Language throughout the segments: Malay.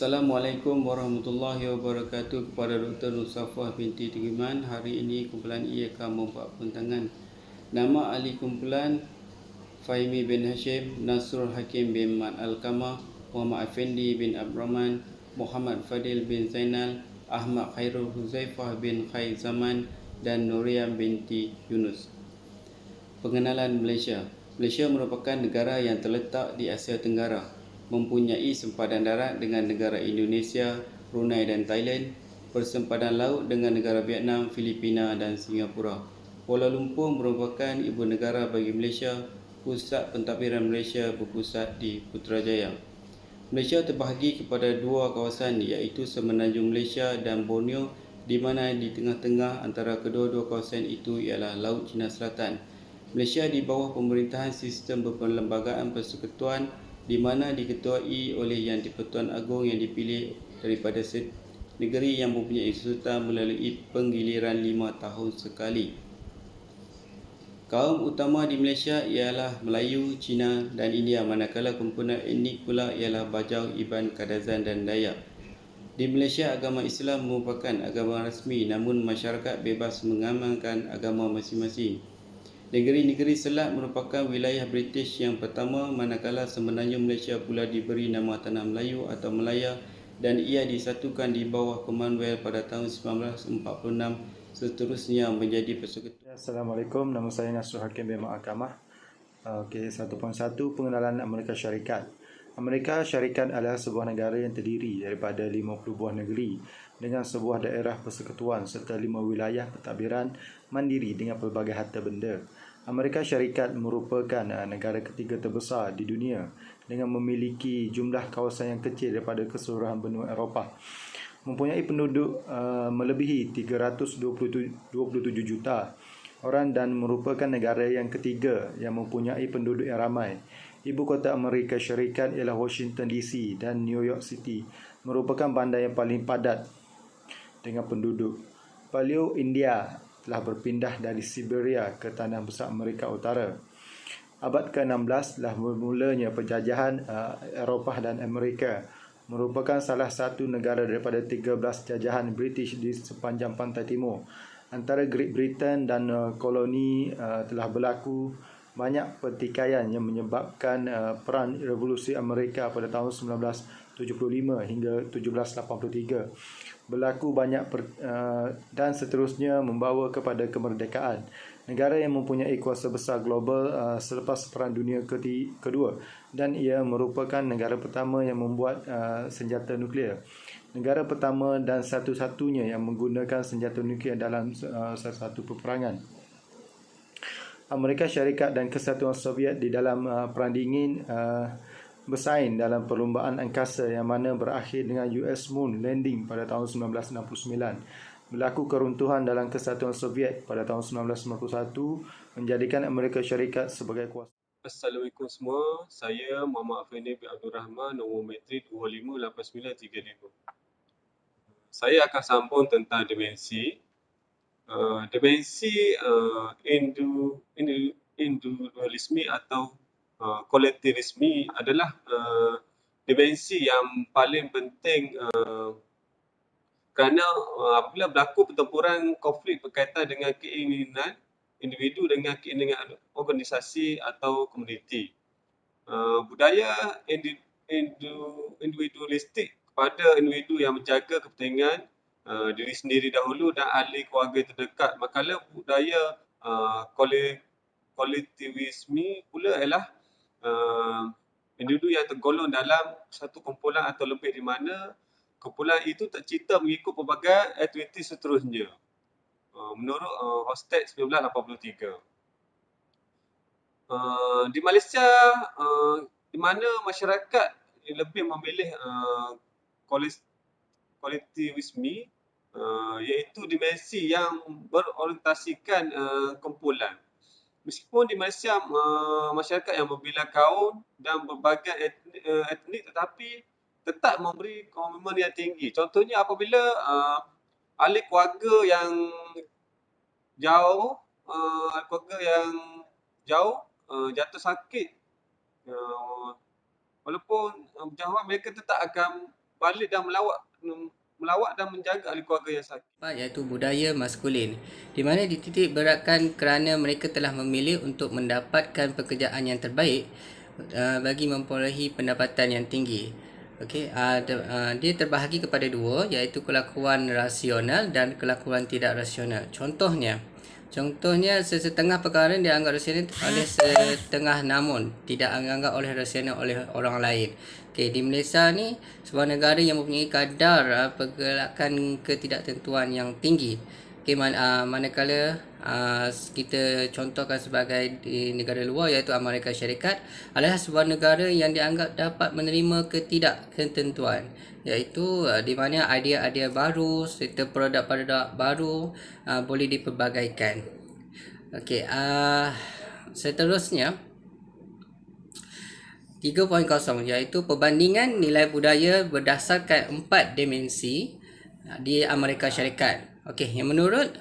Assalamualaikum warahmatullahi wabarakatuh kepada Dr. Nusafah binti Tegiman. Hari ini kumpulan I akan membuat pentangan nama ahli kumpulan Fahimi bin Hashim, Nasrul Hakim bin Mat Al-Kamah, Muhammad Effendi bin Abdurrahman, Muhammad Fadil bin Zainal, Ahmad Khairul Huzaifah bin Khair Zaman dan Nuriyam binti Yunus. Pengenalan Malaysia. Malaysia merupakan negara yang terletak di Asia Tenggara, mempunyai sempadan darat dengan negara Indonesia, Brunei dan Thailand, bersempadan laut dengan negara Vietnam, Filipina dan Singapura. Kuala Lumpur merupakan ibu negara bagi Malaysia. Pusat pentadbiran Malaysia berpusat di Putrajaya. Malaysia terbahagi kepada dua kawasan iaitu Semenanjung Malaysia dan Borneo, di mana di tengah-tengah antara kedua-dua kawasan itu ialah Laut Cina Selatan. Malaysia di bawah pemerintahan sistem berperlembagaan persekutuan, di mana diketuai oleh Yang di-Pertuan Agong yang dipilih daripada negeri yang mempunyai sultan melalui penggiliran 5 tahun sekali. Kaum utama di Malaysia ialah Melayu, Cina dan India, manakala kumpulan etnik pula ialah Bajau, Iban, Kadazan dan Dayak. Di Malaysia, agama Islam merupakan agama rasmi, namun masyarakat bebas mengamalkan agama masing-masing. Negeri-negeri Selat merupakan wilayah British yang pertama, manakala Semenanjung Malaysia pula diberi nama Tanah Melayu atau Melaya dan ia disatukan di bawah Commonwealth pada tahun 1946, seterusnya menjadi persekutuan. Assalamualaikum, nama saya Nasrul Hakim bin Mat Al-Kamah. 1.1 Pengenalan Amerika Syarikat. Amerika Syarikat adalah sebuah negara yang terdiri daripada 50 buah negeri dengan sebuah daerah persekutuan serta 5 wilayah pentadbiran mandiri dengan pelbagai harta benda. Amerika Syarikat merupakan negara ketiga terbesar di dunia dengan memiliki jumlah kawasan yang kecil daripada keseluruhan benua Eropah. Mempunyai penduduk melebihi 327 juta orang dan merupakan negara yang ketiga yang mempunyai penduduk yang ramai. Ibu kota Amerika Syarikat ialah Washington DC dan New York City merupakan bandar yang paling padat dengan penduduk. Paleo India telah berpindah dari Siberia ke tanah besar Amerika Utara. Abad ke-16 telah bermulanya penjajahan Eropah dan Amerika, merupakan salah satu negara daripada 13 jajahan British di sepanjang pantai timur. Antara Great Britain dan koloni telah berlaku banyak pertikaian yang menyebabkan Perang Revolusi Amerika pada tahun 1975 hingga 1783. Berlaku banyak dan seterusnya membawa kepada kemerdekaan. Negara yang mempunyai kuasa besar global selepas Perang Dunia Kedua, dan ia merupakan negara pertama yang membuat senjata nuklear. Negara pertama dan satu-satunya yang menggunakan senjata nuklear dalam salah satu peperangan. Amerika Syarikat dan Kesatuan Soviet di dalam Perang Dingin bersaing dalam perlumbaan angkasa yang mana berakhir dengan US Moon Landing pada tahun 1969. Berlaku keruntuhan dalam Kesatuan Soviet pada tahun 1991 menjadikan Amerika Syarikat sebagai kuasa. Assalamualaikum semua, saya Muhammad Effendi bin Abdurrahman, nombor matrik 258935. Saya akan sambung tentang dimensi. Dimensi individualisme atau kolektivisme adalah dimensi yang paling penting kerana apabila berlaku pertempuran konflik berkaitan dengan keinginan individu dengan keinginan organisasi atau komuniti. Budaya individualistik kepada individu yang menjaga kepentingan diri sendiri dahulu dan ahli keluarga terdekat. Manakala budaya kolektivisme pula ialah individu yang tergolong dalam satu kumpulan atau lebih di mana kumpulan itu tercipta mengikut pelbagai aktiviti seterusnya. Menurut Hofstede 1983. Di Malaysia, di mana masyarakat lebih memilih kolektivisme, iaitu dimensi yang berorientasikan kumpulan. Meskipun di Malaysia masyarakat yang berbilang kaum dan berbagai etnik tetapi tetap memberi komitmen yang tinggi. Contohnya apabila ahli keluarga yang jauh jatuh sakit, walaupun berjauhan mereka tetap akan balik dan melawat dan menjaga ahli keluarga yang sakit. Iaitu budaya maskulin, di mana dititik beratkan kerana mereka telah memilih untuk mendapatkan pekerjaan yang terbaik bagi memperolehi pendapatan yang tinggi. Okey, dia terbahagi kepada dua, iaitu kelakuan rasional dan kelakuan tidak rasional. Contohnya sesetengah perkara dianggap rasional oleh setengah, namun tidak dianggap oleh rasional oleh orang lain. Okey, di Malaysia ni sebuah negara yang mempunyai kadar pergerakan ketidaktentuan yang tinggi. Okey, manakala kita contohkan sebagai di negara luar iaitu Amerika Syarikat adalah sebuah negara yang dianggap dapat menerima ketidaktentuan, iaitu di mana idea-idea baru serta produk-produk baru boleh dipelbagaikan. Okey, seterusnya 3.0 iaitu perbandingan nilai budaya berdasarkan 4 dimensi di Amerika Syarikat. Okey, yang menurut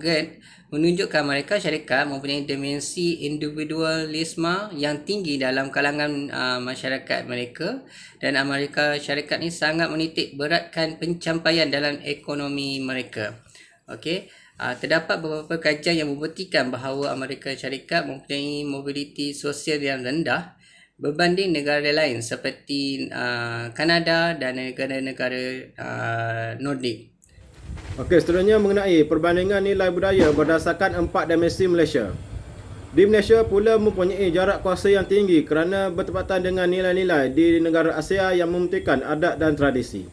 Gerd menunjukkan Amerika Syarikat mempunyai dimensi individualisme yang tinggi dalam kalangan masyarakat mereka, dan Amerika Syarikat ni sangat menitik beratkan pencapaian dalam ekonomi mereka. Okey, terdapat beberapa kajian yang membuktikan bahawa Amerika Syarikat mempunyai mobiliti sosial yang rendah berbanding negara lain seperti Kanada dan negara-negara Nordik. Okey, seterusnya mengenai perbandingan nilai budaya berdasarkan 4 dimensi Malaysia. Di Malaysia pula mempunyai jarak kuasa yang tinggi kerana bertepatan dengan nilai-nilai di negara Asia yang mementingkan adat dan tradisi.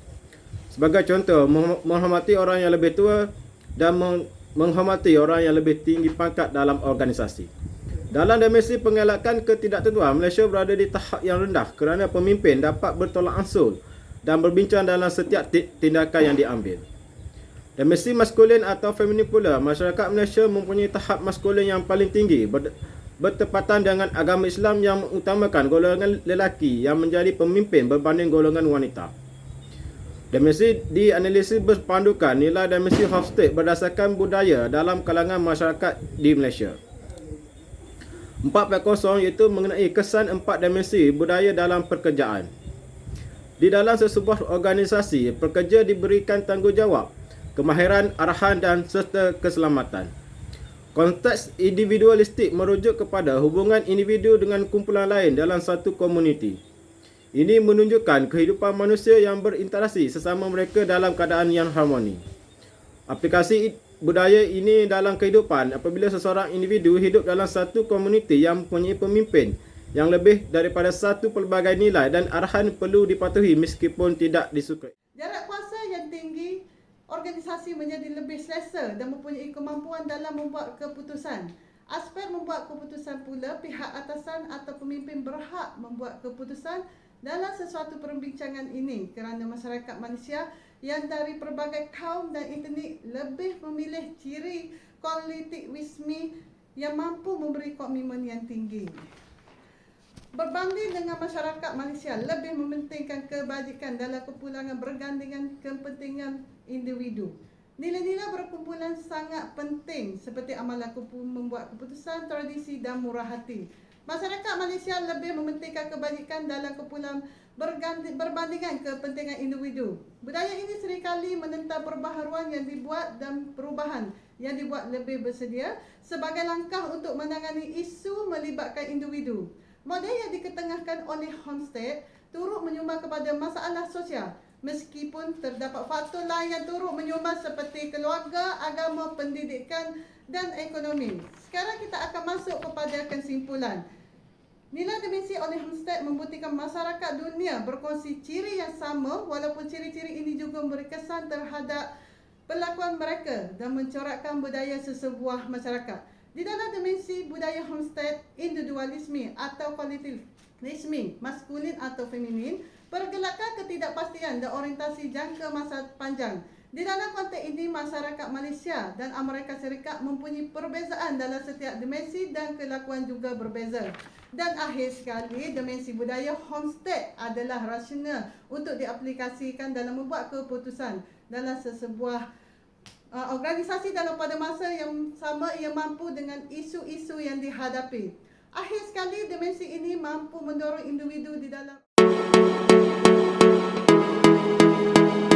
Sebagai contoh, menghormati orang yang lebih tua dan menghormati orang yang lebih tinggi pangkat dalam organisasi. Dalam dimensi pengelakkan ketidaktentuan, Malaysia berada di tahap yang rendah kerana pemimpin dapat bertolak ansur dan berbincang dalam setiap tindakan yang diambil. Dimensi maskulin atau feminin pula, masyarakat Malaysia mempunyai tahap maskulin yang paling tinggi bertepatan dengan agama Islam yang mengutamakan golongan lelaki yang menjadi pemimpin berbanding golongan wanita. Dimensi dianalisis berpandukan nilai dimensi Hofstede berdasarkan budaya dalam kalangan masyarakat di Malaysia. 4.0 iaitu mengenai kesan 4 dimensi budaya dalam pekerjaan. Di dalam sesebuah organisasi, pekerja diberikan tanggungjawab, kemahiran, arahan dan serta keselamatan. Konteks individualistik merujuk kepada hubungan individu dengan kumpulan lain dalam satu komuniti. Ini menunjukkan kehidupan manusia yang berinteraksi sesama mereka dalam keadaan yang harmoni. Aplikasi budaya ini dalam kehidupan apabila seseorang individu hidup dalam satu komuniti yang mempunyai pemimpin yang lebih daripada satu pelbagai nilai dan arahan perlu dipatuhi meskipun tidak disukai. Jarak kuasa yang tinggi, organisasi menjadi lebih selesa dan mempunyai kemampuan dalam membuat keputusan. Aspek membuat keputusan pula, pihak atasan atau pemimpin berhak membuat keputusan dalam sesuatu perbincangan ini kerana masyarakat Malaysia yang dari pelbagai kaum dan etnik lebih memilih ciri kolektivisme yang mampu memberi komitmen yang tinggi. Berbanding dengan masyarakat Malaysia lebih mementingkan kebajikan dalam kepulangan bergandengan kepentingan individu. Nilai-nilai berkumpulan sangat penting seperti amalan membuat keputusan, tradisi dan murah hati. Masyarakat Malaysia lebih mementingkan kebajikan dalam kepulangan berbandingan kepentingan individu. Budaya ini seringkali menentang perbaharuan yang dibuat dan perubahan yang dibuat lebih bersedia sebagai langkah untuk menangani isu melibatkan individu. Model yang diketengahkan oleh Hofstede turut menyumbang kepada masalah sosial, meskipun terdapat faktor lain yang turut menyumbang seperti keluarga, agama, pendidikan dan ekonomi. Sekarang kita akan masuk kepada kesimpulan. Nilai dimensi oleh Hofstede membuktikan masyarakat dunia berkongsi ciri yang sama walaupun ciri-ciri ini juga memberi kesan terhadap perlakuan mereka dan mencorakkan budaya sesebuah masyarakat. Di dalam dimensi budaya Hofstede, individualisme atau kolektivisme, maskulin atau feminin, pergerakan ketidakpastian dan orientasi jangka masa panjang. Di dalam konteks ini, masyarakat Malaysia dan Amerika Syarikat mempunyai perbezaan dalam setiap dimensi dan kelakuan juga berbeza. Dan akhir sekali, dimensi budaya Hofstede adalah rasional untuk diaplikasikan dalam membuat keputusan dalam sesebuah organisasi dalam pada masa yang sama ia mampu dengan isu-isu yang dihadapi. Akhir sekali, dimensi ini mampu mendorong individu di dalam